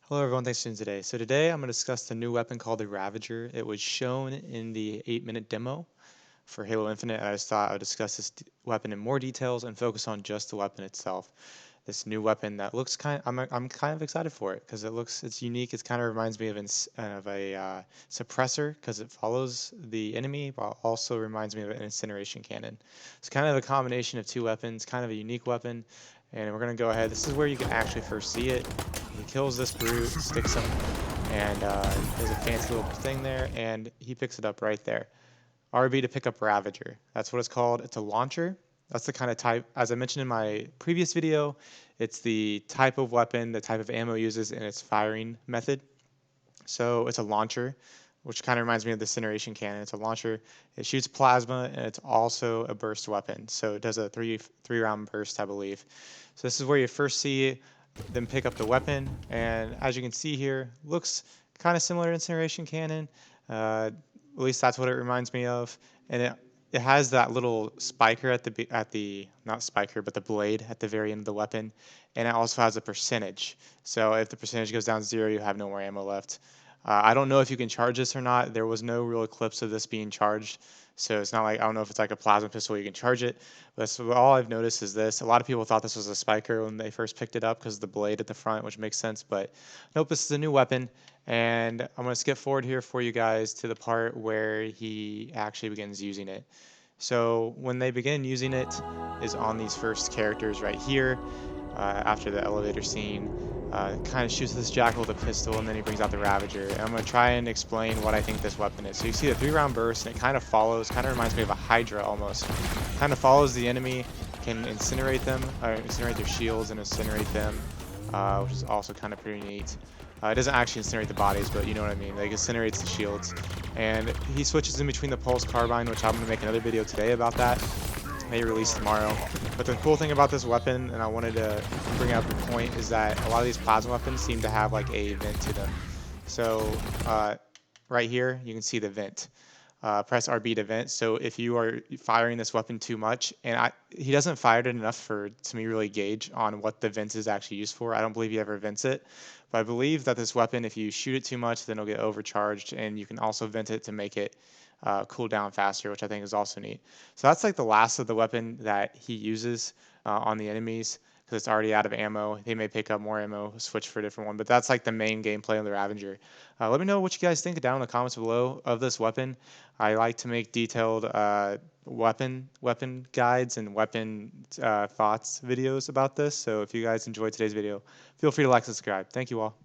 Hello everyone, thanks for tuning in today. So today I'm going to discuss the new weapon called the Ravager. It was shown in the 8-minute demo for Halo Infinite. I just thought I would discuss this weapon in more details and focus on just the weapon itself. This new weapon that looks I'm kind of excited for it because it's unique. It kind of reminds me of, a suppressor because it follows the enemy, while also reminds me of an incineration cannon. It's kind of a combination of two weapons, kind of a unique weapon. And we're going to go ahead. This is where you can actually first see it. He kills this brute, sticks him, and there's a fancy little thing there, and he picks it up right there. RB to pick up Ravager. That's what it's called. It's a launcher. That's the kind of type, as I mentioned in my previous video, it's the type of weapon, the type of ammo it uses in its firing method. So it's a launcher, which kind of reminds me of the Incineration Cannon. It's a launcher. It shoots plasma, and it's also a burst weapon. So it does a three round burst, I believe. So this is where you first see them pick up the weapon, and as you can see here, looks kind of similar to Incineration Cannon. At least that's what it reminds me of, and it has that little spiker at the not spiker but the blade at the very end of the weapon, and it also has a percentage. So if the percentage goes down to 0, you have no more ammo left. I don't know if you can charge this or not. There was no real clips of this being charged, so it's not like, I don't know if it's like a plasma pistol where you can charge it. But so all I've noticed is this. A lot of people thought this was a spiker when they first picked it up because of the blade at the front, which makes sense. But nope, this is a new weapon, and I'm going to skip forward here for you guys to the part where he actually begins using it. So when they begin using it is on these first characters right here, after the elevator scene. Kind of shoots this jackal with a pistol, and then he brings out the Ravager. And I'm going to try and explain what I think this weapon is. So you see the 3-round burst, and it kind of follows, kind of reminds me of a Hydra almost. Kind of follows the enemy, can incinerate them, or incinerate their shields and incinerate them, which is also kind of pretty neat. It doesn't actually incinerate the bodies, but you know what I mean. Like, it incinerates the shields. And he switches in between the pulse carbine, which I'm going to make another video today about that. May release tomorrow. But the cool thing about this weapon, and I wanted to bring up a point, is that a lot of these plasma weapons seem to have like a vent to them. So right here, you can see the vent. Press RB to vent. So if you are firing this weapon too much, and he doesn't fire it enough to me really gauge on what the vent is actually used for. I don't believe he ever vents it, but I believe that this weapon, if you shoot it too much, then it'll get overcharged, and you can also vent it to make it cool down faster, which I think is also neat. So that's like the last of the weapon that he uses on the enemies, because it's already out of ammo. They may pick up more ammo, switch for a different one, but that's like the main gameplay of the Ravager. Let me know what you guys think down in the comments below of this weapon. I like to make detailed weapon guides and weapon thoughts videos about this. So if you guys enjoyed today's video, feel free to like and subscribe. Thank you all.